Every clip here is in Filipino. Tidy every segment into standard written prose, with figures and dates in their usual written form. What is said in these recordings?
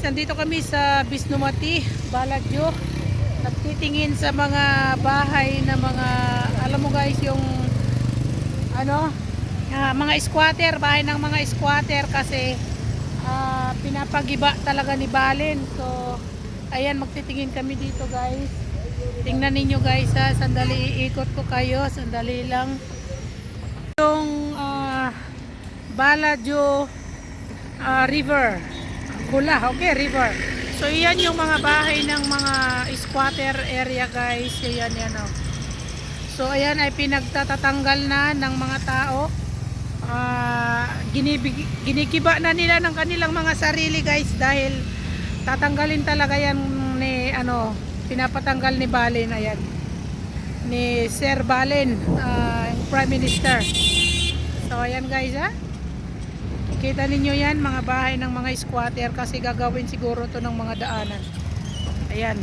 nandito kami sa Bisnomati, Baladyo. Nagtitingin sa mga bahay na mga, alam mo guys, yung ano, mga squatter, bahay ng mga squatter kasi pinapagiba talaga ni Balin. So, ayan, magtitingin kami dito guys. Tingnan ninyo guys ha, sandali iikot ko kayo, sandali lang. Yung Baladyo River. Kula, okay, river. So, iyan yung mga bahay ng mga squatter area guys. Ayan, yan o. So, ayan ay pinagtatatanggal na ng mga tao. Ginigiba na nila ng kanilang mga sarili guys dahil tatanggalin talaga yan ni, pinapatanggal ni Balin. Ayan. Ni Sir Balin, Prime Minister. So, ayan guys ha. Kita ninyo yan, mga bahay ng mga squatter kasi gagawin siguro to ng mga daanan. Ayan.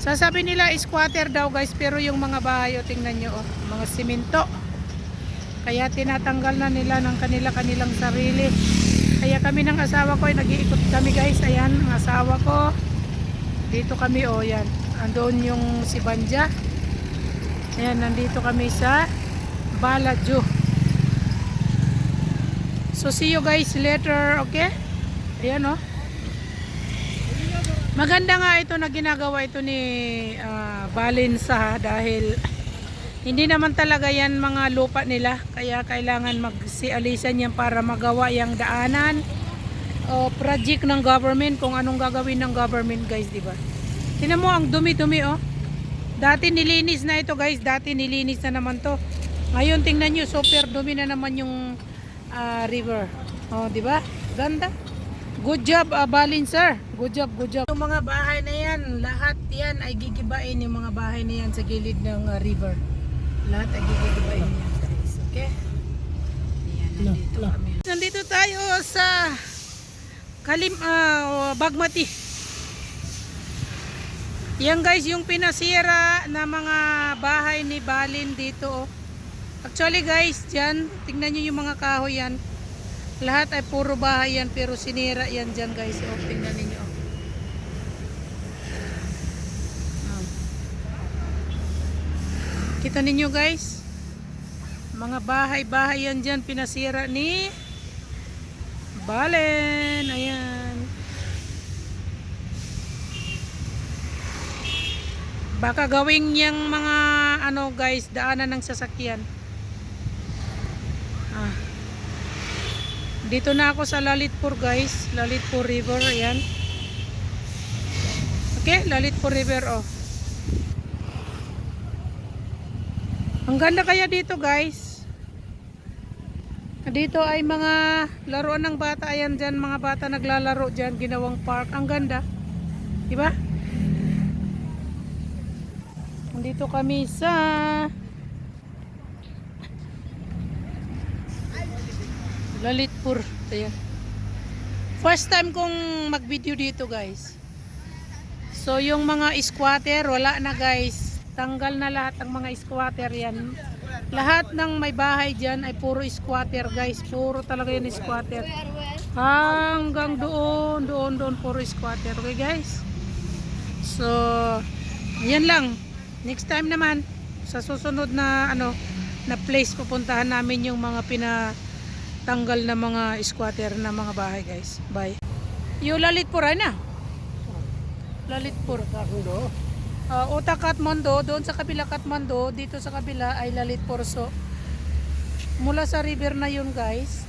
Sasabi nila squatter daw guys, pero yung mga bahay, tingnan nyo, mga simento. Kaya tinatanggal na nila ng kanilang sarili. Kaya kami ng asawa ko ay nag-iikot kami guys. Ayan, ang asawa ko. Dito kami, yan. Andoon yung si Banja. Ayan, nandito kami sa Baladyo. So see you guys later, okay? Ayan o. Maganda nga ito na ginagawa ito ni Balin sa dahil hindi naman talaga yan mga lupa nila. Kaya kailangan magsialisan yan para magawa yung daanan o project ng government, kung anong gagawin ng government guys, diba? Tingnan mo ang dumi-dumi oh. Dati nilinis na ito guys, dati nilinis na naman to. Ngayon tingnan nyo, super dumi na naman yung river. Oh, di ba? Ganda. Good job, Balin sir. Good job, good job. Yung mga bahay na yan, lahat yan ay gigibain, yung mga bahay na yan sa gilid ng river. Lahat ay gigibain yan, guys. Okay? Ayan, nandito kami. Nandito tayo sa Bagmati. Yan guys, yung pinasira na mga bahay ni Balin dito oh. Actually guys, dyan, tingnan nyo yung mga kahoy yan. Lahat ay puro bahay yan, pero sinira yan dyan guys. O, tingnan ninyo. Kita ninyo guys. Mga bahay-bahay yan dyan, pinasira ni Balin. Ayan. Baka gawing yung mga, guys, daanan ng sasakyan. Dito na ako sa Lalitpur guys, Lalitpur River, ayan. Okay, Lalitpur River oh. Ang ganda kaya dito guys. Dito ay mga laruan ng bata, ayan dyan, mga bata naglalaro dyan, ginawang park. Ang ganda, diba? Nandito kami sa Lalitpur. Ayan. First time kong mag-video dito guys. So yung mga squatter wala na guys. Tanggal na lahat ng mga squatter yan. Lahat ng may bahay dyan ay puro squatter guys. Puro talaga yan squatter. Hanggang doon puro squatter. Okay guys. So yan lang. Next time naman sa susunod na na place pupuntahan namin yung mga tanggal na mga squatter na mga bahay guys. Bye. Yung Lalitpur ay na. Lalitpur. Uta Katmando, doon sa kabila Katmando, dito sa kabila ay Lalitpur. So mula sa river na yun guys,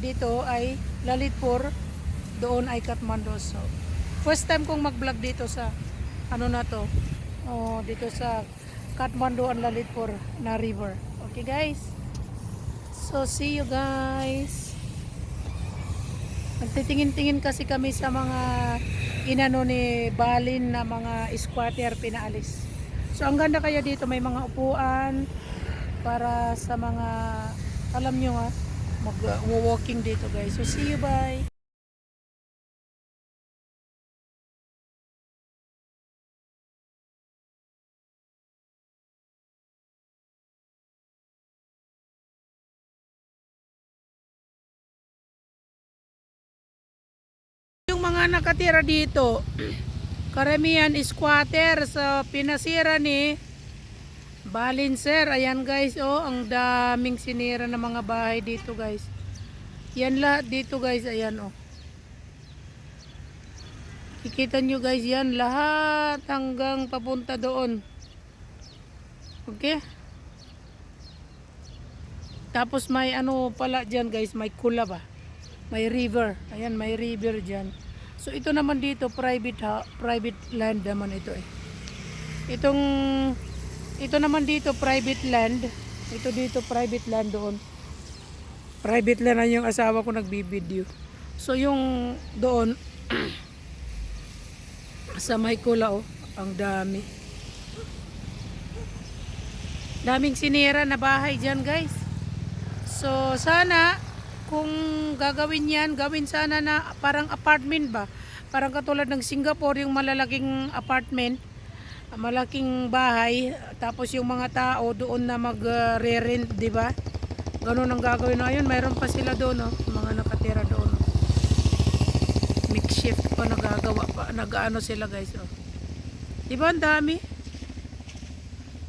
dito ay Lalitpur, doon ay Katmando. So first time kong mag-vlog dito sa na to. Dito sa Katmando and Lalitpur na river. Okay guys. So, see you guys. Nagtitingin-tingin kasi kami sa mga inano ni Balin na mga squatter pinaalis. So, ang ganda kaya dito. May mga upuan para sa mga, alam nyo mag-walking dito guys. So, see you, bye. Yung mga mga nakatira dito, karamihan squatter sa pinasira ni Balinser. Ayan guys, oh, ang daming sinira ng mga bahay dito guys. Yan lahat dito guys, ayan oh. Kikita nyo guys, yan lahat hanggang papunta doon. Okay? Tapos may ano pala dyan guys, may kula ba? May river. Ayan, may river dyan. So ito naman dito, private land naman ito eh. Ito naman dito, private land. Ito dito, private land doon. Private land na yung asawa ko nagbibideo. So yung doon, sa may kula oh, ang dami. Daming sinira na bahay dyan guys. So sana kung gagawin yan, gawin sana na parang apartment ba? Parang katulad ng Singapore, yung malalaking apartment, malaking bahay, tapos yung mga tao doon na magre-rent, di ba? Ganun ang gagawin na yun. Mayroon pa sila doon, no? Mga nakatira doon. Makeshift pa nagagawa pa, nag-ano sila guys, oh. Di ba ang dami?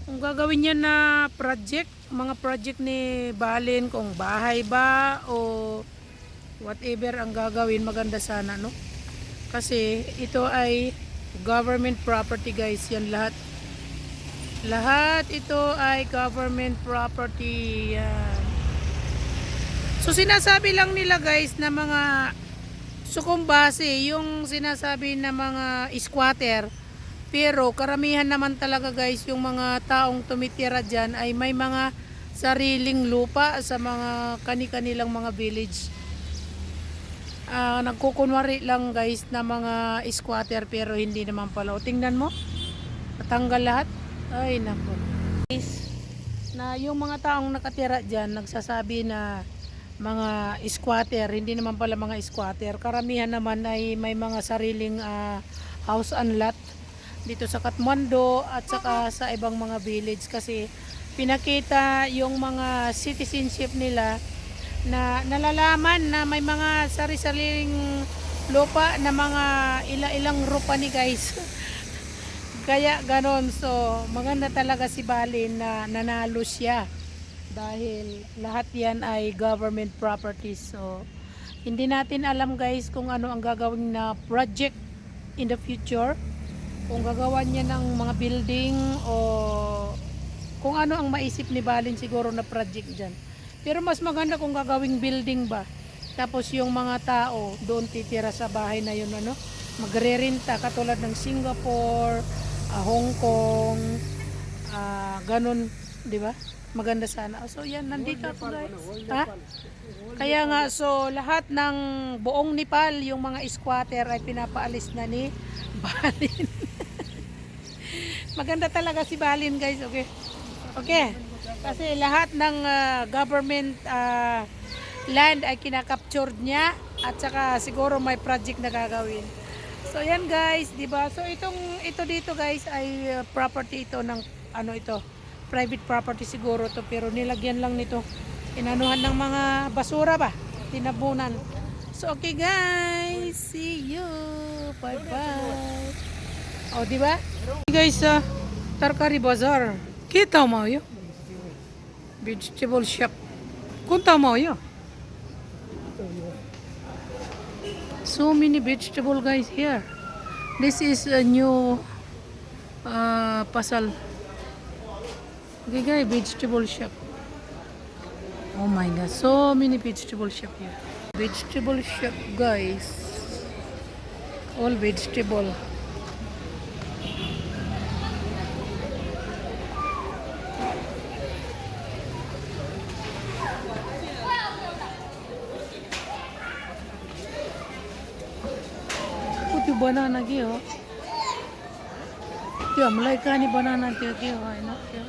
Kung gagawin yan na project, mga project ni Balin, kung bahay ba o whatever ang gagawin, maganda sana, no? Kasi ito ay government property guys, yan lahat. Lahat ito ay government property. Yan. So sinasabi lang nila guys na mga sukumbase, yung sinasabi na mga squatter. Pero karamihan naman talaga guys, yung mga taong tumitira dyan ay may mga sariling lupa sa mga kani-kanilang mga village. Nagkukunwari lang guys na mga squatter, pero hindi naman pala. O tingnan mo, natanggal lahat. Ay nako. Guys, na yung mga taong nakatira dyan nagsasabi na mga squatter, hindi naman pala mga squatter. Karamihan naman ay may mga sariling house and lot dito sa Kathmandu at saka sa ibang mga village, kasi pinakita yung mga citizenship nila na nalalaman na may mga sari-sariling lupa na mga ilang rupa ni guys. Kaya ganon. So maganda talaga si Balin na nanalo siya dahil lahat yan ay government properties. So hindi natin alam guys kung ano ang gagawin na project in the future, kung gagawa niya ng mga building o kung ano ang maisip ni Balin siguro na project dyan. Pero mas maganda kung gagawing building ba, tapos yung mga tao doon titira sa bahay na yun, ano, magre-renta katulad ng Singapore, Hong Kong, ganun, di ba? Maganda sana. So yan, nandito ako guys. Ha? Kaya nga, so lahat ng buong Nepal, yung mga squatter ay pinapaalis na ni Balin. Maganda talaga si Balin guys, okay? Okay. Kasi lahat ng government land ay kinakaptured niya, at saka siguro may project na gagawin. So yan guys, di ba? So ito dito guys ay property ito ng ano ito, private property siguro to, pero nilagyan lang nito, inanuhan ng mga basura ba, tinabunan. So okay guys, see you. Bye bye. Oh, di ba? Guys, Tarkari Bazaar. Kita mo 'yo? Vegetable shop. Kunta mo 'yo? So many vegetable guys here. This is a new pasal. Okay guys, vegetable shop. Oh my god, so many vegetable shop here. Vegetable shop guys. All vegetable. Banana gyo. Tiyo, mulai ka ni banana tiyo gyo. Ay na, tiyo.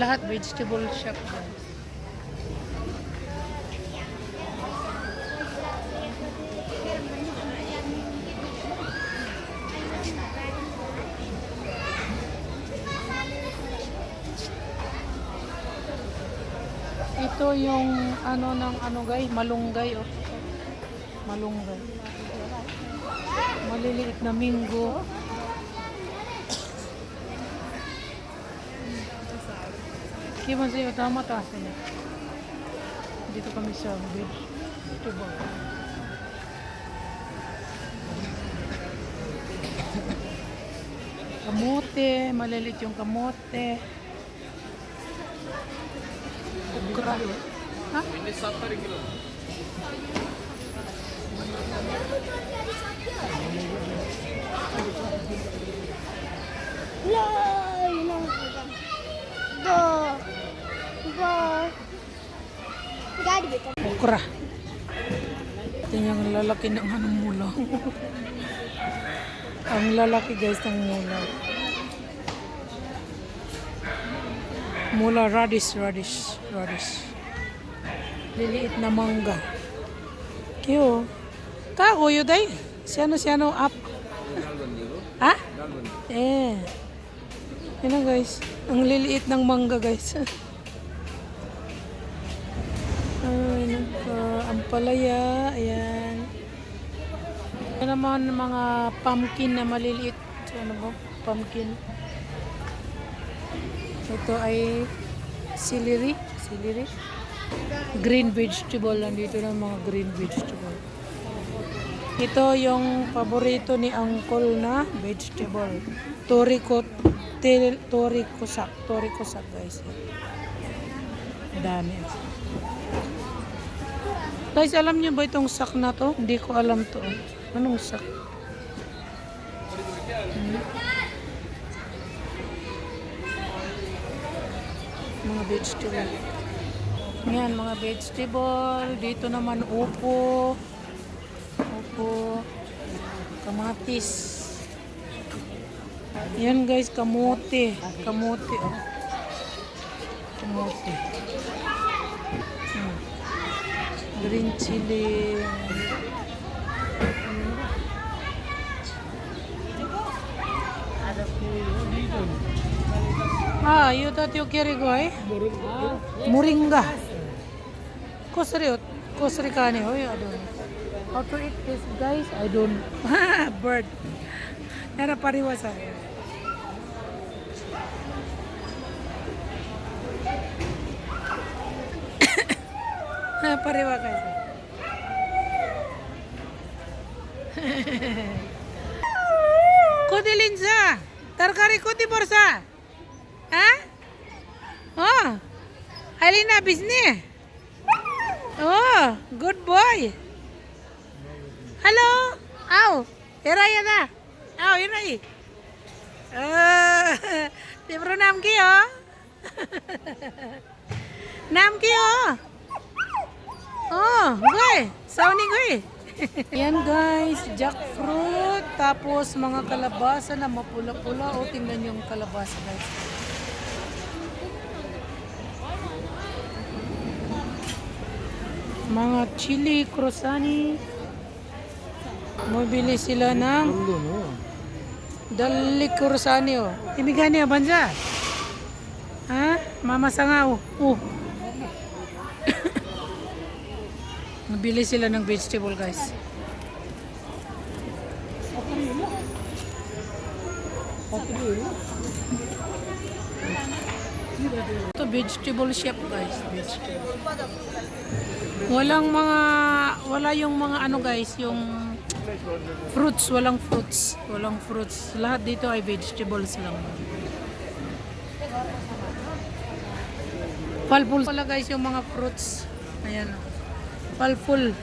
Lahat vegetable shop guys. Ito yung ano ng ano guys, malunggay oh. Malunggay. Maliliit na minggo. Kaya sa'yo, tama taas na. Dito kami sa beach. Ito ba? Kamote, maliliit yung kamote. Okra. Ha? Okra. Tingnan ang lalaki ng anong mula. Ang lalaki guys ng mula. Mula radish. Liliit na mangga. Kyo. Kako yun day? Siyano up. Ha? Yan na guys. Ang liliit ng mangga guys. Ay, ampalaya. Ayan. Yan naman mga pumpkin na maliliit. Ano ba? Pumpkin. Ito ay celery. Green vegetable. Nandito na mga green vegetable. Ito yung paborito ni Uncle na vegetable. Torikosak guys. Dami. Guys, alam niyo ba itong sak na to? Hindi ko alam to. Anong sak? Mga vegetable. Yan, mga vegetable. Dito naman upo. Kamatis. Yan guys, kamote. Kamote. Green chili. You thought you carry go, eh? Moringa. Kosri kani, oh, I don't know. How to eat this, guys? I don't know. Bird. Nara pariwasa. Pariwa guys. Kodi linsa. Tarkari kodi borsa. Ha? Oh. Alina bisne. Oh, good boy. Hello. Aw. Eraya na. Aw, iray. Tibro nam kiyo. Nam kiyo. Oh, goy. Sauni goy. Yan guys, jackfruit, tapos mga kalabasa na mapula-pula. O, tingnan yung kalabasa guys. Mga chili, crosani. Mabili sila ng dali crosani oh. Imigani abanja. Ha? Mama sangaw. Mabili sila ng vegetable guys. Ito vegetable shop guys. Wala yung mga ano guys, yung fruits, walang fruits. Lahat dito ay vegetables lang. Palpul pala guys yung mga fruits. Ayan. Palpul.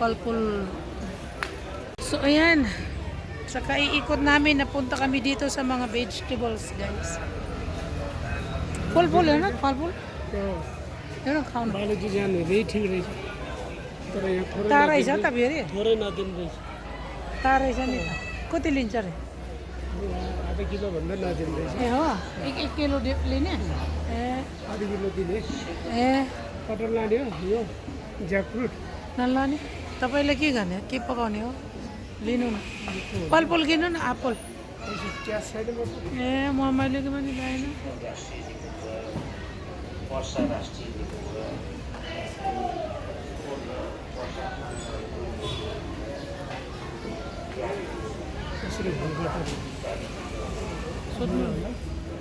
Palpul. So ayan. Saka iikot namin, napunta kami dito sa mga vegetables guys. Palpul ano? Palpul? Yan ang count. Biology जान रही ठीक रही तर यहाँ थोरै तारै छ त फेरि थोरै नदिन रही तारै छ नि त कति लिन्छ रे आधा किलो भन्दा नदिन रही ए हो 1 किलो लिने ए आधा किलो दिने ए कटहर लाने हो यो ज्याकफ्रुट नलाने तपाईले के गर्ने के पकाउने हो लिनु न फलफुल किन्नु न एप्पल क्या साइड में ए मैले के पनि ल्याएन Sila bangka. So,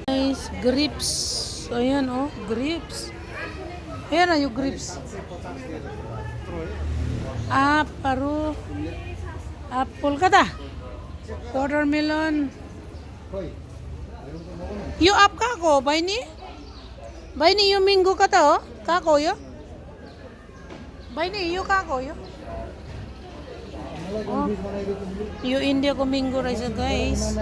guys, grapes. Ayan oh, grapes. Ayan na yung grapes. Paro. Apple ka ta? Watermelon. You up ka ko, bay ni? Bay ni yung minggo ka ta oh? Kako yo? Bay ni you kako yo? Oh. You India ko minggo rice guys.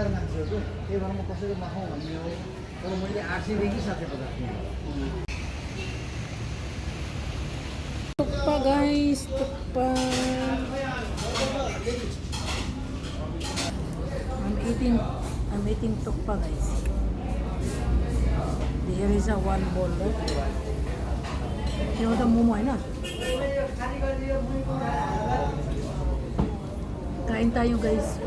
Tukpa guys, tukpa. I'm eating tukpa guys. Here is a one bowl. You know the momo na? Kain tayo guys.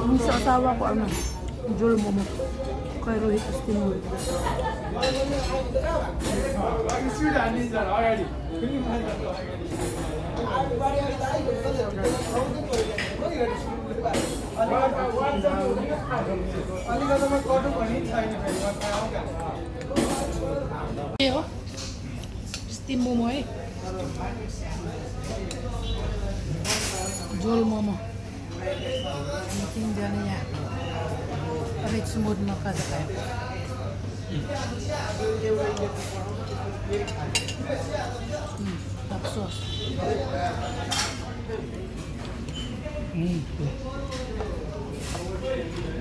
Ang sa asawa ko ano, Jul Momo. Kay Rohit Estimul. Yo. Steam Momo eh. Jul Momo. Meeting dyan niya. Rich mood na ka sa kaya. Tapos.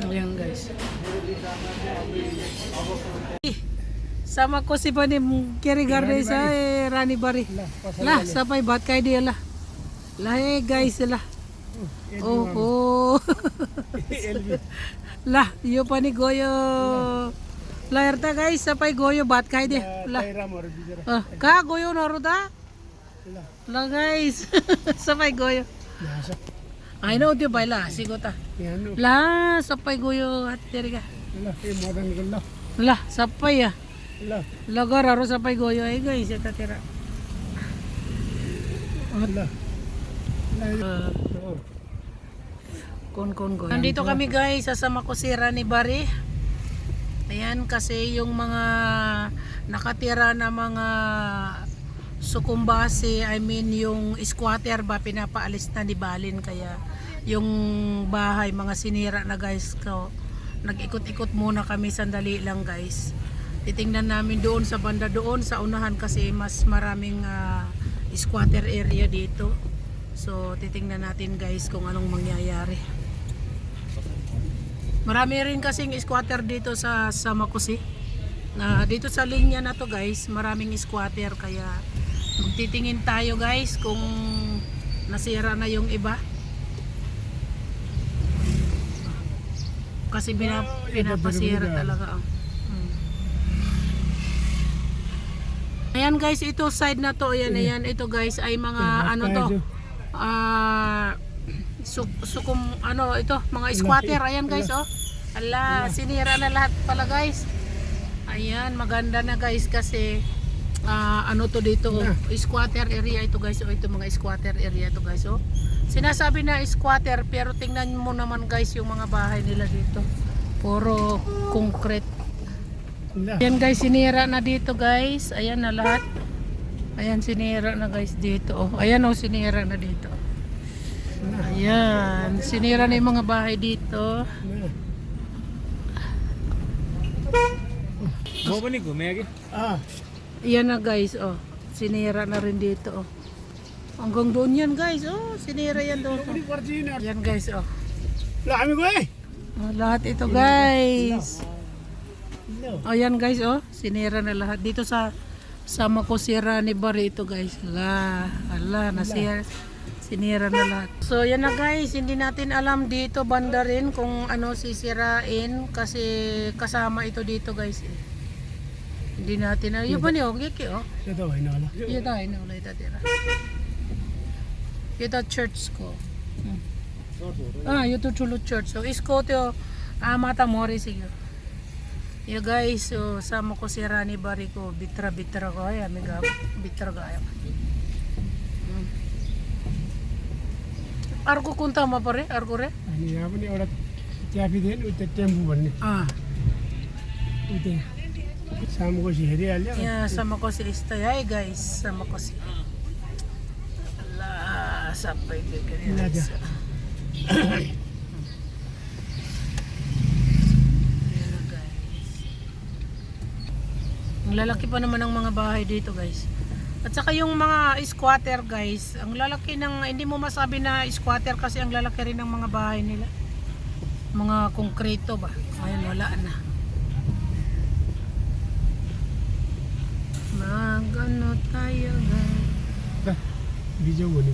Ayan guys. Sama ko si Pani Kiri Garde sa Rani Bari. Lah, sapay bat kay dia lah. Lah guys lah. Oh. Lah, yo Pani Goyo. Lahirta guys, sapay Goyo bat kay dia. Lah. Ka Goyo naruda? Lah guys. Sapay Goyo. I know dia baila sigota. Lah, sapay Goyo at diri ka. Lah, sapay ya. Lagar aro sapay Goyo ay guys, ita tira. Kon go. Nandito kami guys, sasama ko si Rani Bari. Ayan kasi yung mga nakatira na mga sukumbase, I mean yung squatter ba pinapaalis na ni Balin, kaya yung bahay mga sinira na guys. So, nag-ikot-ikot muna kami sandali lang guys. Titingnan namin doon sa banda doon sa unahan kasi mas maraming squatter area dito. So titingnan natin guys kung anong mangyayari. Marami rin kasing squatter dito sa Makusi. Dito sa linya na to guys, maraming squatter, kaya magtitingin tayo guys kung nasira na yung iba. Kasi pinapasira talaga. Ayan guys, ito side na to, ayan, ito guys ay mga ano to. Ito mga squatter, ayan guys oh. Ala, sinira na lahat pala guys. Ayan, maganda na guys kasi ano to dito oh, squatter area ito guys oh, ito mga squatter area to guys oh. Sinasabi na squatter pero tingnan mo naman guys yung mga bahay nila dito. Puro concrete. Ayan guys, sinira na dito guys. Ayan na lahat. Ayan, sinira na guys dito oh. Ayan oh, sinira na dito. Ayan, sinira na yung mga bahay dito. Ayan na guys oh. Sinira na rin dito oh. Hanggang doon yan guys oh. Sinira yan doon oh. Ayan guys oh. Lahat ito guys. Ayan guys oh. Sinira na lahat dito sa Makusira ni Bari ito guys. Ala, nasira. Sinira na lahat. So yan na guys, hindi natin alam dito banda rin kung ano sisirain kasi kasama ito dito guys. Hindi natin alam. Yung ba niyo? Giki oh. Ito ay nala. Yung tayo na ulit tira. Ito church ko. Ito chulo church. So isko to mata mori sige. Yo guys, so sama ko si Rani Bari ko bitra ko ay amiga bitra gaya. Argo kunta ma pare argo re आणि आपण एवढा चाबी देन उते टेम्पो भन्ने उते शामको हेरी हाल्यो yeah sama ko si Istay ay guys sama ko si ala sabay bigyan Ilaja. Ang lalaki pa naman ng mga bahay dito guys. At saka yung mga squatter guys, ang lalaki ng, hindi mo masabi na squatter kasi ang lalaki rin ng mga bahay nila. Mga konkreto ba? Ngayon wala na. Magano tayo guys. video भने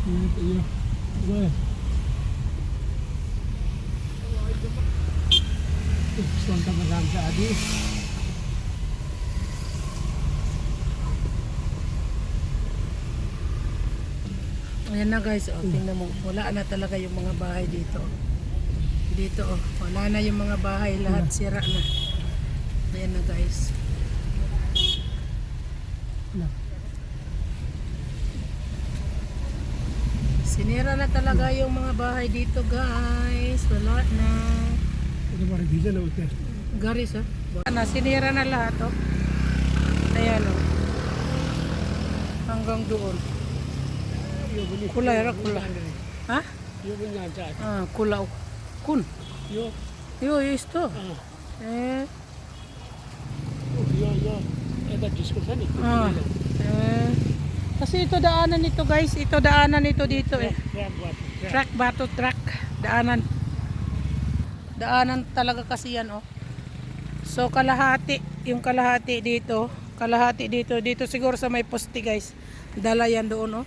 यो गयो सन्तमा जान्छ आदि Ayan na guys, oh, tingnan mo, wala na talaga yung mga bahay dito. Dito oh, wala na yung mga bahay, lahat sira na. Ayan na guys. Sinira na talaga yung mga bahay dito guys, wala na. ito bara vision उते Garis ah. Na, sinira na lahat oh. Ayan oh. Hanggang doon. यो पनि Kulay ra kulay. Ha? यो पनि जान्छ Kulaw. Kun. यो Yo, isto. Eh. यो यता डिस्को छ नि Kasi ito daanan nito guys. Ito daanan nito dito eh. Track बाटो Track. Daanan. Daanan talaga kasi yan oh. So kalahati. Yung kalahati dito. Kalahati dito. Dito siguro sa may poste guys. Dala yan doon oh.